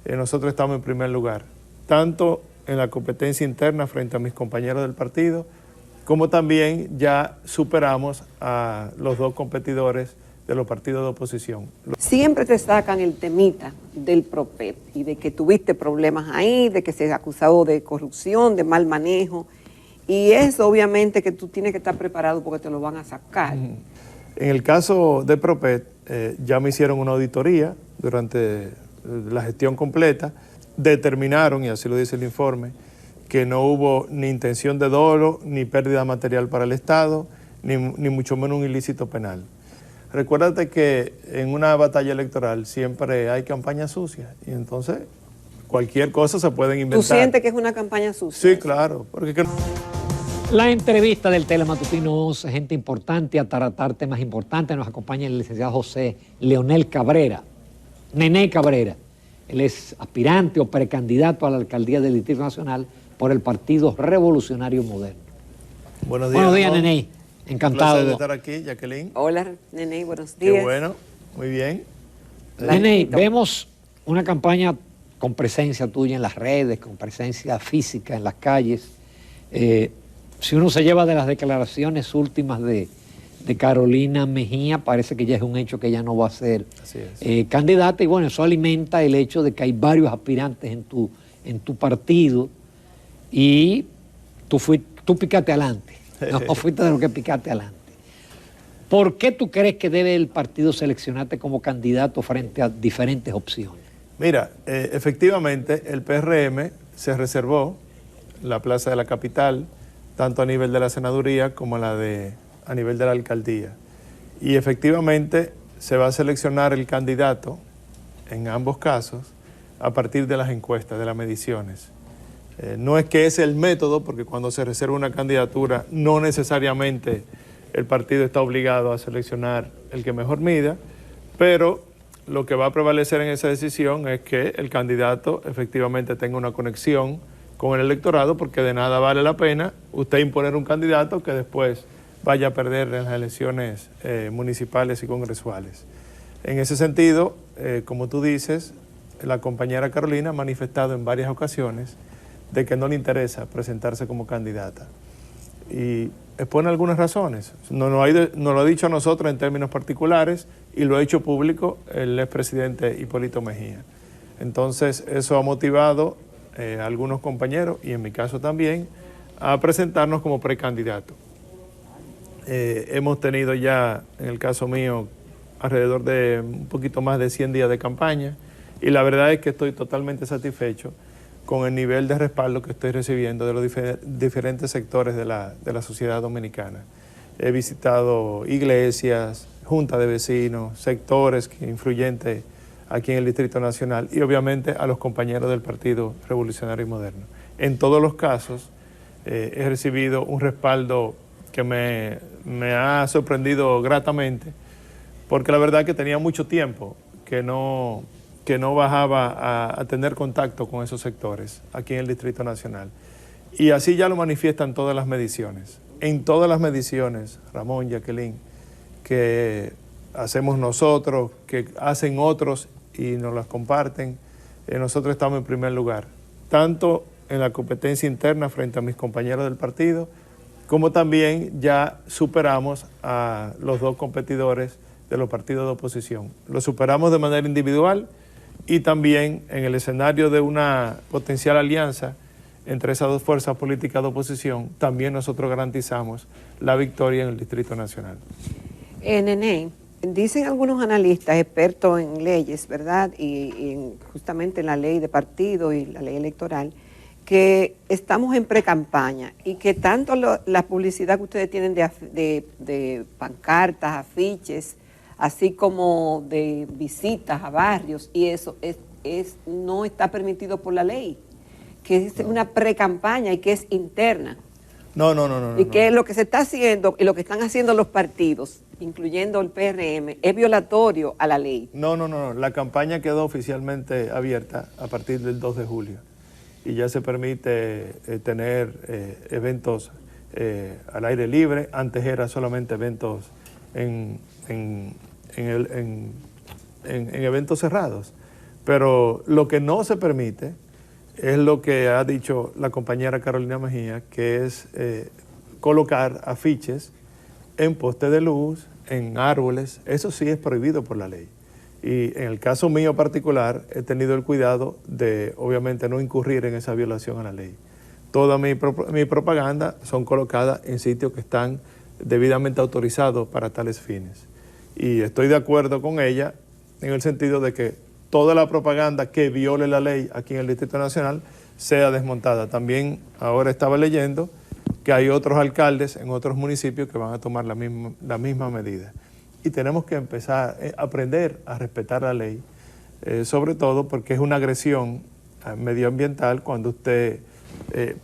nosotros estamos en primer lugar, tanto en la competencia interna frente a mis compañeros del partido, como también ya superamos a los dos competidores de los partidos de oposición. Siempre te sacan el temita del PROPET y de que tuviste problemas ahí, de que se ha acusado de corrupción, de mal manejo, y eso obviamente que tú tienes que estar preparado porque te lo van a sacar. En el caso de PROPET, ya me hicieron una auditoría durante la gestión completa, determinaron, y así lo dice el informe, que no hubo ni intención de dolo, ni pérdida material para el Estado, ni mucho menos un ilícito penal. Recuérdate que en una batalla electoral siempre hay campañas sucias y entonces cualquier cosa se pueden inventar. ¿Tú sientes que es una campaña sucia? Sí, claro. Porque... La entrevista del Telematutino, gente importante a tratar temas importantes. Nos acompaña el licenciado José Leonel Cabrera, Nené Cabrera. Él es aspirante o precandidato a la alcaldía del Distrito Nacional por el Partido Revolucionario Moderno. Buenos días. Buenos días, Nené. Encantado. Un placer de estar aquí, Jacqueline. Hola, Nené, buenos días. Qué bueno, muy bien. Nené, vemos una campaña con presencia tuya en las redes, con presencia física en las calles. Si uno se lleva de las declaraciones últimas de Carolina Mejía, parece que ya es un hecho que ella no va a ser candidata, y bueno, eso alimenta el hecho de que hay varios aspirantes en tu partido y tú picaste adelante, no fuiste de lo que picaste adelante. ¿Por qué tú crees que debe el partido seleccionarte como candidato frente a diferentes opciones? Mira, efectivamente el PRM se reservó la plaza de la capital, tanto a nivel de la senaduría como a nivel de la alcaldía. Y efectivamente se va a seleccionar el candidato en ambos casos a partir de las encuestas, de las mediciones. No es que es el método, porque cuando se reserva una candidatura no necesariamente el partido está obligado a seleccionar el que mejor mida, pero lo que va a prevalecer en esa decisión es que el candidato efectivamente tenga una conexión con el electorado, porque de nada vale la pena usted imponer un candidato que después vaya a perder en las elecciones municipales y congresuales. En ese sentido, como tú dices, la compañera Carolina ha manifestado en varias ocasiones de que no le interesa presentarse como candidata. Y expone algunas razones. Nos lo ha dicho a nosotros en términos particulares y lo ha hecho público el expresidente Hipólito Mejía. Entonces, eso ha motivado a algunos compañeros, y en mi caso también, a presentarnos como precandidato. Hemos tenido ya, en el caso mío, alrededor de un poquito más de 100 días de campaña, y la verdad es que estoy totalmente satisfecho con el nivel de respaldo que estoy recibiendo de los diferentes sectores de la sociedad dominicana. He visitado iglesias, juntas de vecinos, sectores influyentes aquí en el Distrito Nacional y obviamente a los compañeros del Partido Revolucionario Moderno. En todos los casos he recibido un respaldo que me ha sorprendido gratamente, porque la verdad que tenía mucho tiempo que no bajaba a tener contacto con esos sectores aquí en el Distrito Nacional. Y así ya lo manifiestan todas las mediciones. En todas las mediciones, Ramón, Jacqueline, que hacemos nosotros, que hacen otros y nos las comparten, nosotros estamos en primer lugar, tanto en la competencia interna frente a mis compañeros del partido, como también ya superamos a los dos competidores de los partidos de oposición. Lo superamos de manera individual y también en el escenario de una potencial alianza entre esas dos fuerzas políticas de oposición, también nosotros garantizamos la victoria en el Distrito Nacional. Nené, dicen algunos analistas, expertos en leyes, ¿verdad? Y justamente en la ley de partido y la ley electoral, que estamos en pre-campaña y que tanto la publicidad que ustedes tienen de pancartas, afiches, así como de visitas a barrios, y eso no está permitido por la ley, que es una pre-campaña y que es interna. No. Y que lo que se está haciendo y lo que están haciendo los partidos, incluyendo el PRM, es violatorio a la ley. No. La campaña quedó oficialmente abierta a partir del 2 de julio y ya se permite tener eventos al aire libre. Antes era solamente eventos en eventos cerrados. Pero lo que no se permite es lo que ha dicho la compañera Carolina Mejía, que es colocar afiches en postes de luz, en árboles. Eso sí es prohibido por la ley. Y en el caso mío particular, he tenido el cuidado de, obviamente, no incurrir en esa violación a la ley. Toda mi propaganda son colocadas en sitios que están debidamente autorizados para tales fines. Y estoy de acuerdo con ella en el sentido de que toda la propaganda que viole la ley aquí en el Distrito Nacional sea desmontada. También ahora estaba leyendo que hay otros alcaldes en otros municipios que van a tomar la misma medida. Y tenemos que empezar a aprender a respetar la ley, sobre todo porque es una agresión medioambiental cuando usted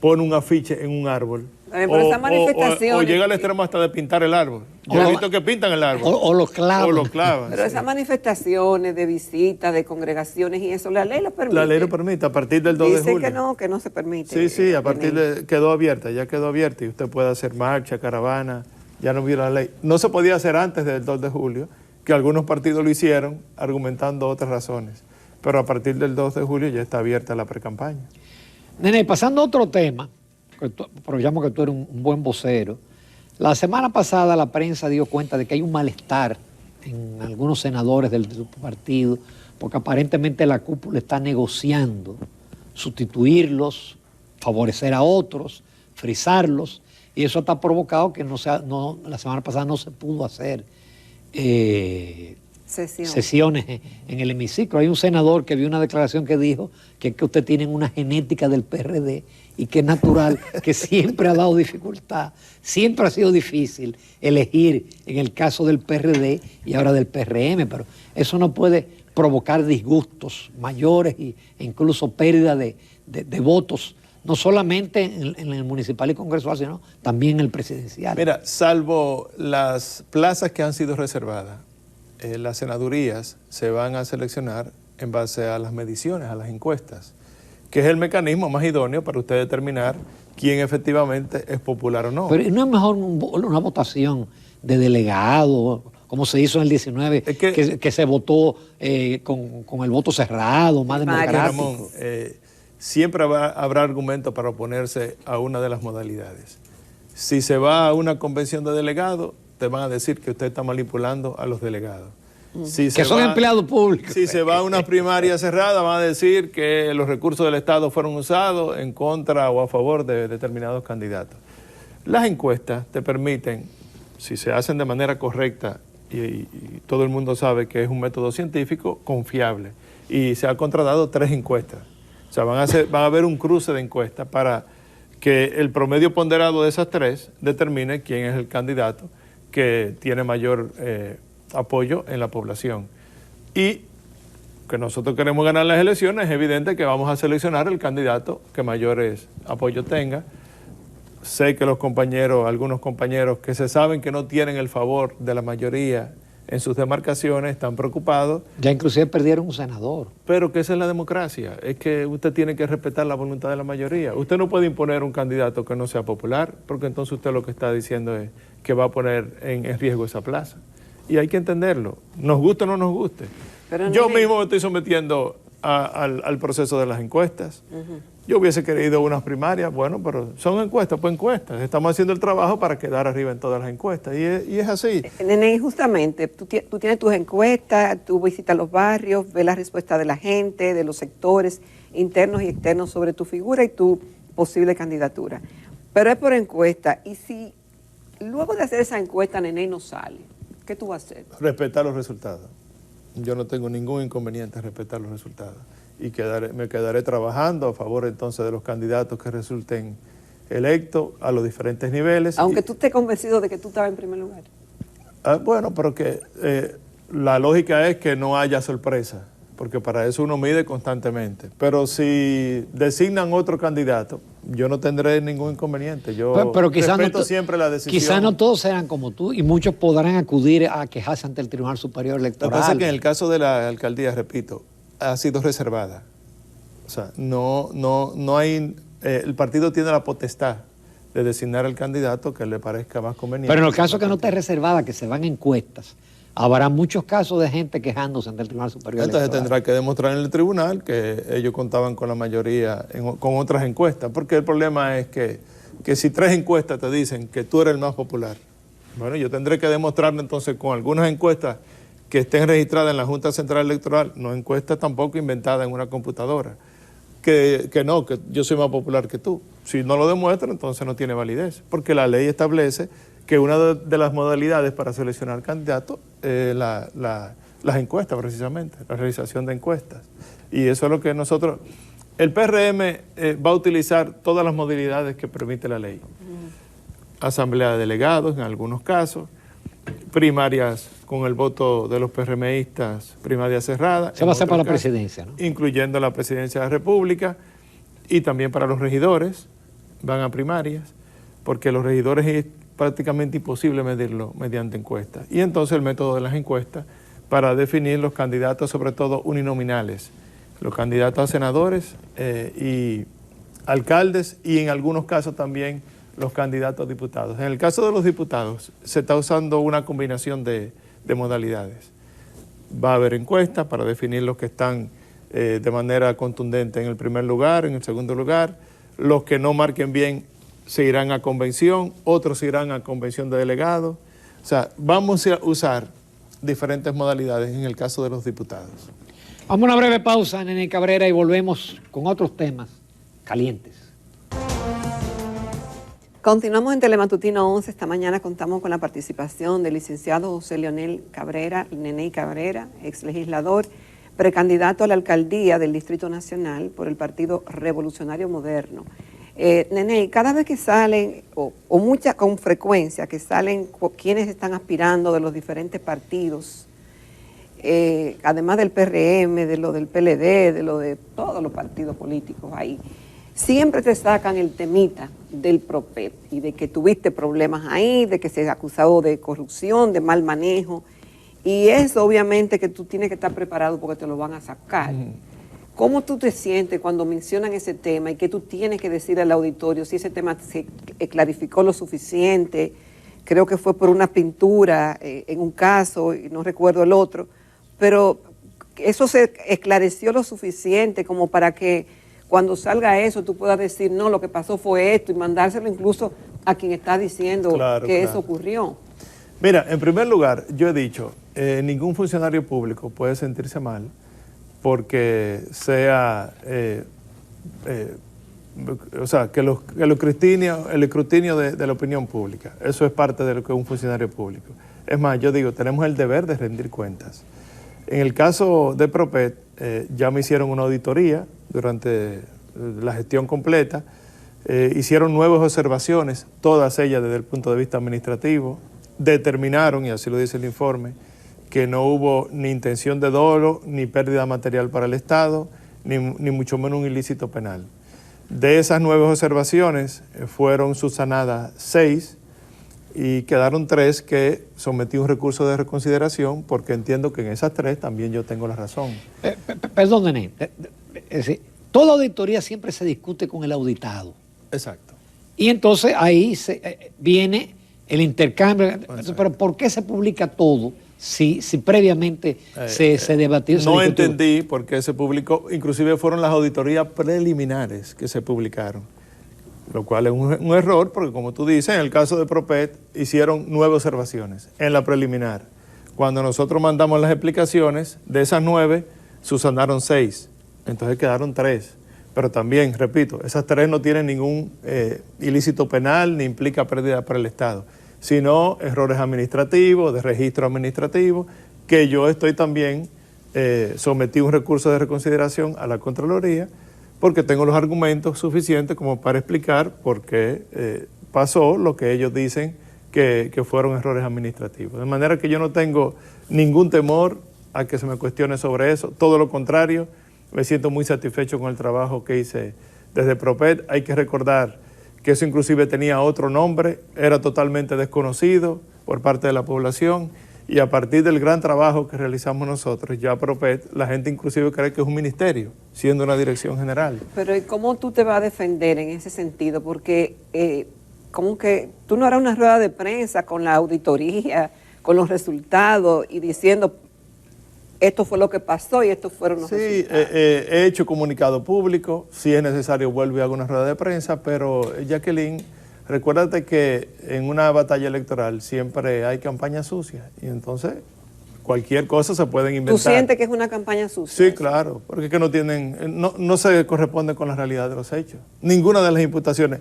pone un afiche en un árbol. O llega al extremo hasta de pintar el árbol. Yo he visto que pintan el árbol. O lo clavan. O lo clavan. Pero esas manifestaciones de visitas, de congregaciones y eso, la ley lo permite. La ley lo permite a partir del 2 de julio. Dice que no se permite. Sí, a partir de... quedó abierta, ya quedó abierta y usted puede hacer marcha, caravana, ya no viola la ley. No se podía hacer antes del 2 de julio, que algunos partidos lo hicieron argumentando otras razones. Pero a partir del 2 de julio ya está abierta la precampaña. Nene, pasando a otro tema, aprovechamos que tú eres un buen vocero. La semana pasada la prensa dio cuenta de que hay un malestar en algunos senadores de tu partido, porque aparentemente la cúpula está negociando sustituirlos, favorecer a otros, frisarlos, y eso está provocado que la semana pasada no se pudo hacer sesiones en el hemiciclo. Hay un senador que vio una declaración que dijo que es que usted tiene una genética del PRD y que es natural, que siempre ha dado dificultad, siempre ha sido difícil elegir en el caso del PRD y ahora del PRM, pero eso no puede provocar disgustos mayores e incluso pérdida de votos, no solamente en el municipal y congresual, sino también en el presidencial. Mira, salvo las plazas que han sido reservadas, las senadurías se van a seleccionar en base a las mediciones, a las encuestas, que es el mecanismo más idóneo para usted determinar quién efectivamente es popular o no. Pero ¿no es mejor una votación de delegado, como se hizo en el 19, que se votó con el voto cerrado, más democrático? Ramón, siempre habrá argumentos para oponerse a una de las modalidades. Si se va a una convención de delegados, te van a decir que usted está manipulando a los delegados. Que son empleados públicos. Si se va a una primaria cerrada, van a decir que los recursos del Estado fueron usados en contra o a favor de determinados candidatos. Las encuestas te permiten, si se hacen de manera correcta, y todo el mundo sabe que es un método científico confiable, y se han contratado 3 encuestas. O sea, van a haber un cruce de encuestas para que el promedio ponderado de esas 3 determine quién es el candidato que tiene mayor apoyo en la población. Y que nosotros queremos ganar las elecciones, es evidente que vamos a seleccionar el candidato que mayores apoyos tenga. Sé que algunos compañeros que se saben que no tienen el favor de la mayoría en sus demarcaciones están preocupados. Ya inclusive perdieron un senador. Pero que esa es la democracia, es que usted tiene que respetar la voluntad de la mayoría. Usted no puede imponer un candidato que no sea popular, porque entonces usted lo que está diciendo es que va a poner en riesgo esa plaza. Y hay que entenderlo, nos guste o no nos guste. Pero yo mismo me estoy sometiendo al proceso de las encuestas. Yo hubiese querido unas primarias, bueno, pero son encuestas, pues encuestas. Estamos haciendo el trabajo para quedar arriba en todas las encuestas y es así. Nene, justamente, tú tienes tus encuestas, tú visitas los barrios, ves la respuesta de la gente, de los sectores internos y externos sobre tu figura y tu posible candidatura. Pero es por encuesta, y si luego de hacer esa encuesta Nene no sale, ¿qué tú vas a hacer? Respetar los resultados. Yo no tengo ningún inconveniente en respetar los resultados. Y me quedaré trabajando a favor entonces de los candidatos que resulten electos a los diferentes niveles. Aunque tú estés convencido de que tú estabas en primer lugar. Bueno, pero que la lógica es que no haya sorpresa, porque para eso uno mide constantemente. Pero si designan otro candidato, yo no tendré ningún inconveniente. Yo pero respeto siempre la decisión. Quizás no todos serán como tú y muchos podrán acudir a quejarse ante el Tribunal Superior Electoral. Lo que pasa es que en el caso de la alcaldía, repito, ha sido reservada. O sea, no hay... el partido tiene la potestad de designar el candidato que le parezca más conveniente. Pero en el caso que no esté reservada, que se van encuestas, habrá muchos casos de gente quejándose ante el Tribunal Superior Entonces Electoral. tendrá que demostrar en el tribunal que ellos contaban con la mayoría con otras encuestas, porque el problema es que si 3 encuestas te dicen que tú eres el más popular, bueno, yo tendré que demostrarlo entonces con algunas encuestas que estén registradas en la Junta Central Electoral, no encuestas tampoco inventadas en una computadora, que yo soy más popular que tú. Si no lo demuestro, entonces no tiene validez, porque la ley establece que una de las modalidades para seleccionar candidatos es las encuestas, precisamente, la realización de encuestas. Y eso es lo que nosotros... El PRM va a utilizar todas las modalidades que permite la ley. Asamblea de delegados, en algunos casos, primarias con el voto de los PRMistas, primaria cerrada. Se va a hacer para la presidencia, ¿no? Incluyendo la presidencia de la República, y también para los regidores, van a primarias, porque los regidores es prácticamente imposible medirlo mediante encuestas. Y entonces el método de las encuestas para definir los candidatos, sobre todo uninominales, los candidatos a senadores y alcaldes, y en algunos casos también los candidatos a diputados. En el caso de los diputados se está usando una combinación de modalidades. Va a haber encuestas para definir los que están de manera contundente en el primer lugar, en el segundo lugar. Los que no marquen bien se irán a convención, otros se irán a convención de delegados. O sea, vamos a usar diferentes modalidades en el caso de los diputados. Vamos a una breve pausa, Nene Cabrera, y volvemos con otros temas calientes. Continuamos en Telematutino 11. Esta mañana contamos con la participación del licenciado José Leonel Cabrera, Nene Cabrera, ex legislador, precandidato a la alcaldía del Distrito Nacional por el Partido Revolucionario Moderno. Nene, cada vez que salen, con frecuencia, que salen quienes están aspirando de los diferentes partidos, además del PRM, de lo del PLD, de lo de todos los partidos políticos ahí, siempre te sacan el temita del PROPET y de que tuviste problemas ahí, de que se ha acusado de corrupción, de mal manejo, y eso obviamente que tú tienes que estar preparado porque te lo van a sacar. ¿Cómo tú te sientes cuando mencionan ese tema y qué tú tienes que decir al auditorio si ese tema se clarificó lo suficiente? Creo que fue por una pintura en un caso y no recuerdo el otro, pero eso se esclareció lo suficiente como para que cuando salga eso tú puedas decir, no, lo que pasó fue esto, y mandárselo incluso a quien está diciendo que eso ocurrió. Mira, en primer lugar, yo he dicho, ningún funcionario público puede sentirse mal porque sea, o sea, que el escrutinio de la opinión pública. Eso es parte de lo que es un funcionario público. Es más, yo digo, tenemos el deber de rendir cuentas. En el caso de PROPET, ya me hicieron una auditoría durante la gestión completa, hicieron 9 observaciones, todas ellas desde el punto de vista administrativo, determinaron, y así lo dice el informe, que no hubo ni intención de dolo, ni pérdida material para el Estado, ni mucho menos un ilícito penal. De esas 9 observaciones fueron subsanadas 6 y quedaron 3 que sometí un recurso de reconsideración porque entiendo que en esas 3 también yo tengo la razón. Perdón, Nene, toda auditoría siempre se discute con el auditado. Exacto. Y entonces ahí viene el intercambio. Pero ¿por qué se publica todo si previamente se debatió? No entendí por qué se publicó. Inclusive fueron las auditorías preliminares que se publicaron, lo cual es un error porque, como tú dices, en el caso de PROPET hicieron 9 observaciones en la preliminar. Cuando nosotros mandamos las explicaciones, de esas 9 subsanaron 6, entonces quedaron 3. Pero también, repito, esas 3 no tienen ningún ilícito penal ni implica pérdida para el Estado, sino errores administrativos, de registro administrativo, que yo estoy también, sometí un recurso de reconsideración a la Contraloría, porque tengo los argumentos suficientes como para explicar por qué pasó lo que ellos dicen que fueron errores administrativos. De manera que yo no tengo ningún temor a que se me cuestione sobre eso, todo lo contrario, me siento muy satisfecho con el trabajo que hice desde PROPET. Hay que recordar que eso inclusive tenía otro nombre, era totalmente desconocido por parte de la población, y a partir del gran trabajo que realizamos nosotros, ya PROPET, la gente inclusive cree que es un ministerio, siendo una dirección general. Pero ¿y cómo tú te vas a defender en ese sentido? Porque como que tú no harás una rueda de prensa con la auditoría, con los resultados y diciendo esto fue lo que pasó y estos fueron los resultados. He hecho comunicado público, si es necesario vuelvo y hago una rueda de prensa, pero Jacqueline, recuérdate que en una batalla electoral siempre hay campañas sucias y entonces cualquier cosa se pueden inventar. ¿Tú sientes que es una campaña sucia? Sí, claro, porque es que no se corresponde con la realidad de los hechos. Ninguna de las imputaciones.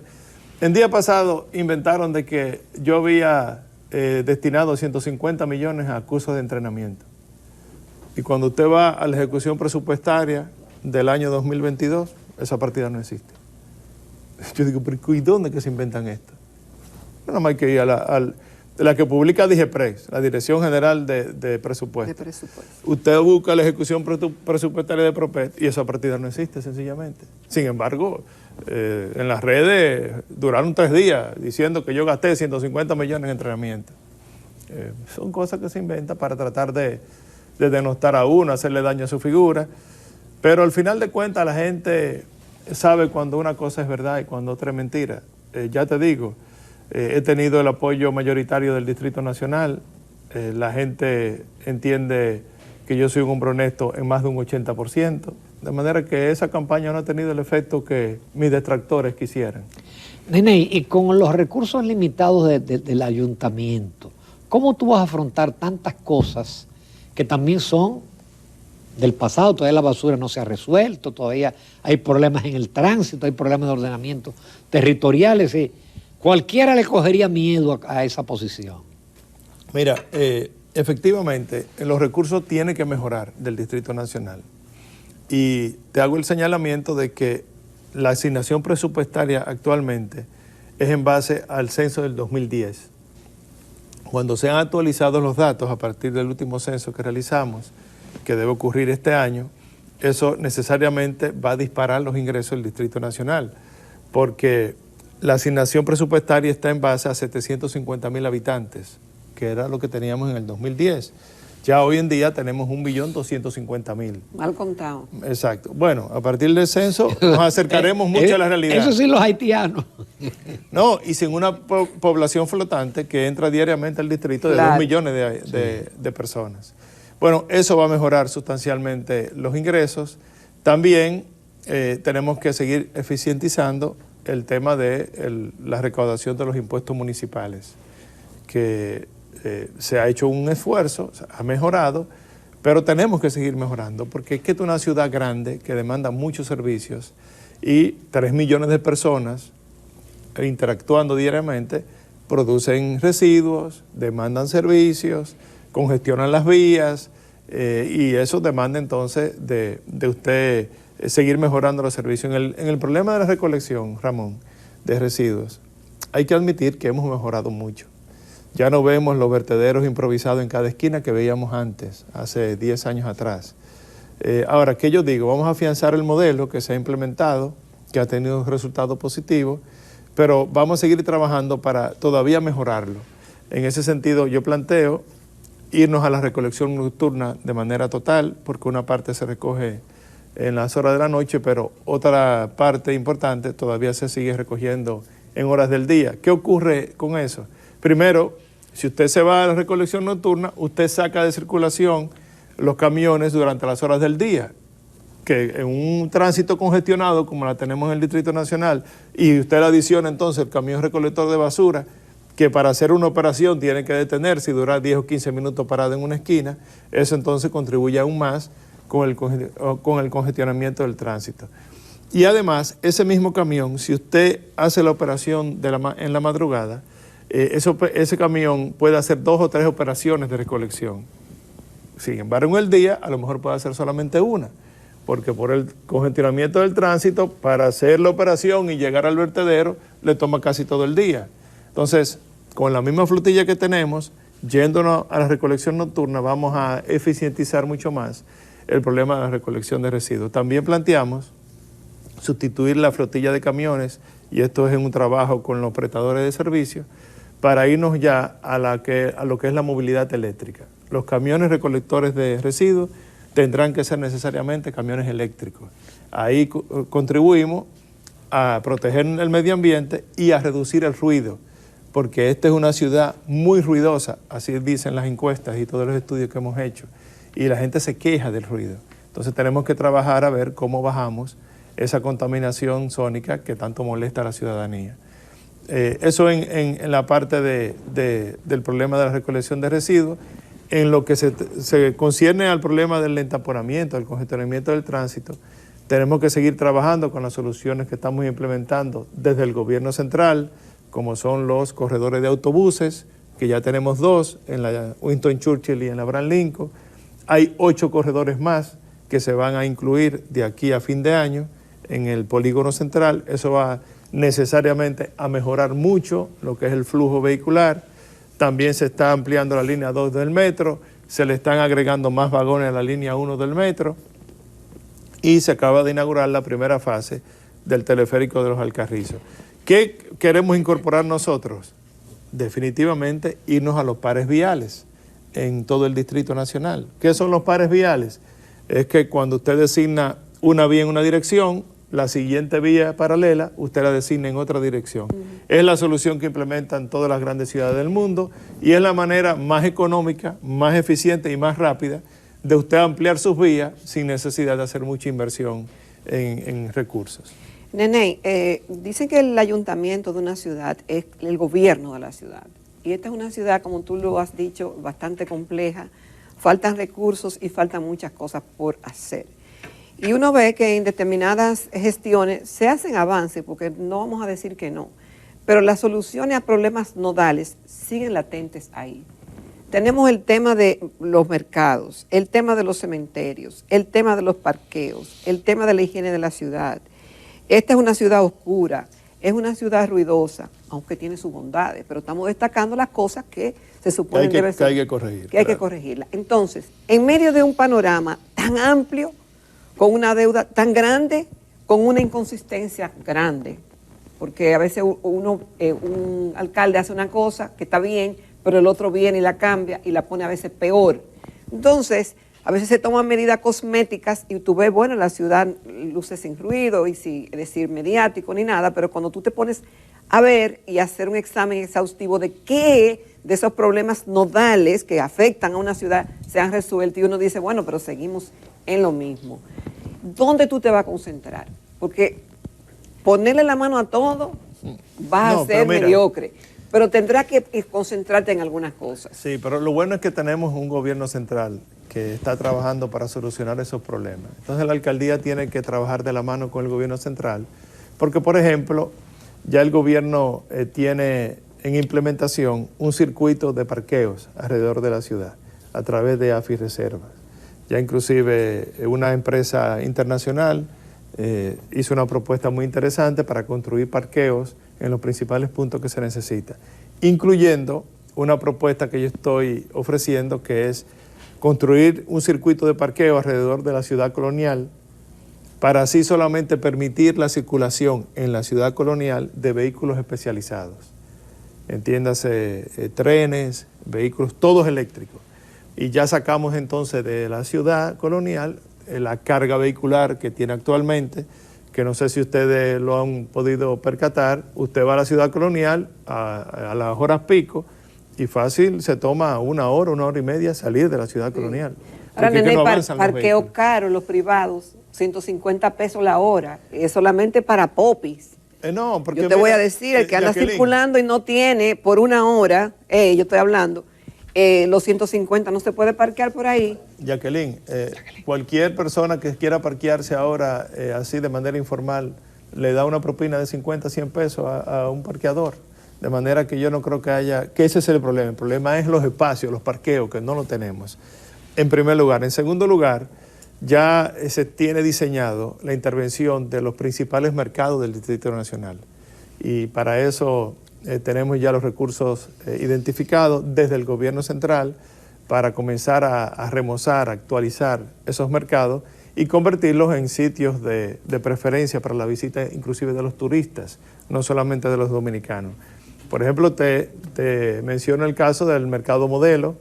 El día pasado inventaron de que yo había destinado 150 millones a cursos de entrenamiento. Y cuando usted va a la ejecución presupuestaria del año 2022, esa partida no existe. Yo digo, pero ¿y dónde que se inventan esto? Nada más hay que ir a la que publica DIGEPRES, la Dirección General de Presupuesto. De presupuesto. Usted busca la ejecución presupuestaria de PROPET y esa partida no existe sencillamente. Sin embargo, en las redes duraron 3 días diciendo que yo gasté 150 millones en entrenamiento. Son cosas que se inventan para tratar de denostar a uno, hacerle daño a su figura, pero al final de cuentas la gente sabe cuando una cosa es verdad y cuando otra es mentira. Ya te digo, he tenido el apoyo mayoritario del Distrito Nacional, la gente entiende que yo soy un hombre honesto en más de un 80%, de manera que esa campaña no ha tenido el efecto que mis detractores quisieran. Nene, y con los recursos limitados del ayuntamiento, ¿cómo tú vas a afrontar tantas cosas que también son del pasado? Todavía la basura no se ha resuelto, todavía hay problemas en el tránsito, hay problemas de ordenamiento territoriales. Cualquiera le cogería miedo a esa posición. Mira, efectivamente, los recursos tienen que mejorar del Distrito Nacional. Y te hago el señalamiento de que la asignación presupuestaria actualmente es en base al censo del 2010. Cuando sean actualizados los datos a partir del último censo que realizamos, que debe ocurrir este año, eso necesariamente va a disparar los ingresos del Distrito Nacional, porque la asignación presupuestaria está en base a 750.000 habitantes, que era lo que teníamos en el 2010. Ya hoy en día tenemos 1.250.000. Mal contado. Exacto. Bueno, a partir del censo nos acercaremos mucho a la realidad. Eso sí, los haitianos. No, y sin una población flotante que entra diariamente al distrito de 2 millones de personas. Bueno, eso va a mejorar sustancialmente los ingresos. También tenemos que seguir eficientizando el tema de la recaudación de los impuestos municipales, que se ha hecho un esfuerzo, ha mejorado, pero tenemos que seguir mejorando, porque es que es una ciudad grande que demanda muchos servicios y 3 millones de personas interactuando diariamente producen residuos, demandan servicios, congestionan las vías y eso demanda entonces de usted seguir mejorando los servicios. En el problema de la recolección, Ramón, de residuos, hay que admitir que hemos mejorado mucho. Ya no vemos los vertederos improvisados en cada esquina que veíamos antes, hace 10 años atrás. Ahora, ¿qué yo digo? Vamos a afianzar el modelo que se ha implementado, que ha tenido resultados positivos, pero vamos a seguir trabajando para todavía mejorarlo. En ese sentido, yo planteo irnos a la recolección nocturna de manera total, porque una parte se recoge en las horas de la noche, pero otra parte importante todavía se sigue recogiendo en horas del día. ¿Qué ocurre con eso? Primero, si usted se va a la recolección nocturna, usted saca de circulación los camiones durante las horas del día, que en un tránsito congestionado como la tenemos en el Distrito Nacional, y usted le adiciona entonces el camión recolector de basura, que para hacer una operación tiene que detenerse y durar 10 o 15 minutos parado en una esquina, eso entonces contribuye aún más con el congestionamiento del tránsito. Y además, ese mismo camión, si usted hace la operación en la madrugada, ese camión puede hacer 2 o 3 operaciones de recolección. Sin embargo, en el día a lo mejor puede hacer solamente una, porque por el congestionamiento del tránsito, para hacer la operación y llegar al vertedero, le toma casi todo el día. Entonces, con la misma flotilla que tenemos, yéndonos a la recolección nocturna, vamos a eficientizar mucho más el problema de la recolección de residuos. También planteamos sustituir la flotilla de camiones, y esto es en un trabajo con los prestadores de servicios, para irnos ya a lo que es la movilidad eléctrica. Los camiones recolectores de residuos tendrán que ser necesariamente camiones eléctricos. Ahí contribuimos a proteger el medio ambiente y a reducir el ruido, porque esta es una ciudad muy ruidosa, así dicen las encuestas y todos los estudios que hemos hecho, y la gente se queja del ruido. Entonces tenemos que trabajar a ver cómo bajamos esa contaminación sónica que tanto molesta a la ciudadanía. Eso en la parte del problema de la recolección de residuos. En lo que se concierne al problema del entaponamiento, del congestionamiento del tránsito, tenemos que seguir trabajando con las soluciones que estamos implementando desde el gobierno central, como son los corredores de autobuses, que ya tenemos 2 en la Winston Churchill y en la Abraham Lincoln. Hay 8 corredores más que se van a incluir de aquí a fin de año en el polígono central. Eso va necesariamente a mejorar mucho lo que es el flujo vehicular. También se está ampliando la línea 2 del metro, se le están agregando más vagones a la línea 1 del metro y se acaba de inaugurar la primera fase del teleférico de los Alcarrizos. ¿Qué queremos incorporar nosotros? Definitivamente irnos a los pares viales en todo el Distrito Nacional. ¿Qué son los pares viales? Es que cuando usted designa una vía en una dirección, la siguiente vía paralela, usted la designa en otra dirección. Es la solución que implementan todas las grandes ciudades del mundo y es la manera más económica, más eficiente y más rápida de usted ampliar sus vías sin necesidad de hacer mucha inversión en recursos. Nene, dicen que el ayuntamiento de una ciudad es el gobierno de la ciudad. Y esta es una ciudad, como tú lo has dicho, bastante compleja. Faltan recursos y faltan muchas cosas por hacer. Y uno ve que en determinadas gestiones se hacen avances, porque no vamos a decir que no, pero las soluciones a problemas nodales siguen latentes ahí. Tenemos el tema de los mercados, el tema de los cementerios, el tema de los parqueos, el tema de la higiene de la ciudad. Esta es una ciudad oscura, es una ciudad ruidosa, aunque tiene sus bondades, pero estamos destacando las cosas que se supone que hay que corregir. Que hay que corregirla. Entonces, en medio de un panorama tan amplio, con una deuda tan grande, con una inconsistencia grande, porque a veces un alcalde hace una cosa que está bien, pero el otro viene y la cambia y la pone a veces peor. Entonces, a veces se toman medidas cosméticas y tú ves, bueno, la ciudad luce sin ruido y sin decir mediático ni nada, pero cuando tú te pones a ver y hacer un examen exhaustivo de qué de esos problemas nodales que afectan a una ciudad se han resuelto y uno dice, bueno, pero seguimos en lo mismo. ¿Dónde tú te vas a concentrar? Porque ponerle la mano a todo vas a ser mediocre, pero tendrás que concentrarte en algunas cosas. Sí, pero lo bueno es que tenemos un gobierno central que está trabajando para solucionar esos problemas. Entonces la alcaldía tiene que trabajar de la mano con el gobierno central, porque por ejemplo, ya el gobierno tiene en implementación un circuito de parqueos alrededor de la ciudad a través de AFIReservas. Ya inclusive una empresa internacional hizo una propuesta muy interesante para construir parqueos en los principales puntos que se necesita, incluyendo una propuesta que yo estoy ofreciendo que es construir un circuito de parqueo alrededor de la ciudad colonial para así solamente permitir la circulación en la ciudad colonial de vehículos especializados. Entiéndase, trenes, vehículos, todos eléctricos. Y ya sacamos entonces de la ciudad colonial la carga vehicular que tiene actualmente, que no sé si ustedes lo han podido percatar. Usted va a la ciudad colonial a las horas pico y fácil se toma una hora y media salir de la ciudad colonial. Ahora, Nene, no parqueo caro, los privados, 150 pesos la hora, es solamente para popis. No, porque yo te voy a decir, el que anda circulando y no tiene por una hora, yo estoy hablando, los 150 no se puede parquear por ahí. Jacqueline, cualquier persona que quiera parquearse ahora así de manera informal le da una propina de 50, 100 pesos a un parqueador. De manera que yo no creo que ese es el problema. El problema es los espacios, los parqueos, que no lo tenemos. En primer lugar. En segundo lugar, ya se tiene diseñado la intervención de los principales mercados del Distrito Nacional. Y para eso tenemos ya los recursos identificados desde el gobierno central para comenzar a remozar, a actualizar esos mercados y convertirlos en sitios de preferencia para la visita inclusive de los turistas, no solamente de los dominicanos. Por ejemplo, te menciono el caso del mercado modelo,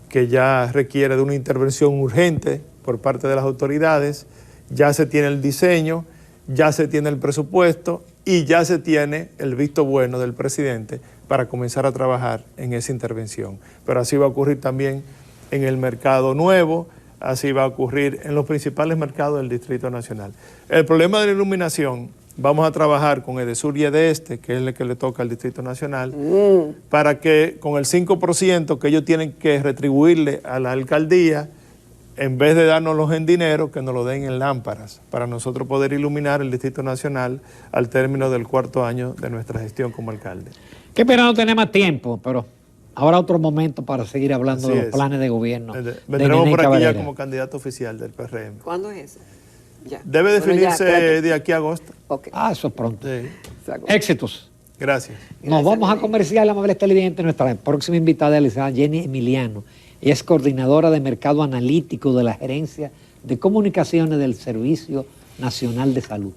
que ya requiere de una intervención urgente por parte de las autoridades. Ya se tiene el diseño, ya se tiene el presupuesto y ya se tiene el visto bueno del presidente para comenzar a trabajar en esa intervención. Pero así va a ocurrir también en el mercado nuevo, así va a ocurrir en los principales mercados del Distrito Nacional. El problema de la iluminación, vamos a trabajar con Edesur y Edeste, que es el que le toca al Distrito Nacional, para que con el 5% que ellos tienen que retribuirle a la alcaldía, en vez de dárnoslos en dinero, que nos lo den en lámparas, para nosotros poder iluminar el Distrito Nacional al término del 4º año de nuestra gestión como alcalde. Qué pena no tener más tiempo, pero habrá otro momento para seguir hablando Así de los es. planes de gobierno. Vendremos Nene por aquí Cabrera. ya como candidato oficial del PRM. ¿Cuándo es eso? Ya. Debe Bueno, ya, definirse espérate. de aquí a agosto. Ok. Ah, eso es pronto. Sí. Éxitos. Gracias. Nos vamos a comercial, amables televidentes. Nuestra próxima invitada es la licenciada Jenny Emiliano. Ella es coordinadora de mercado analítico de la Gerencia de Comunicaciones del Servicio Nacional de Salud.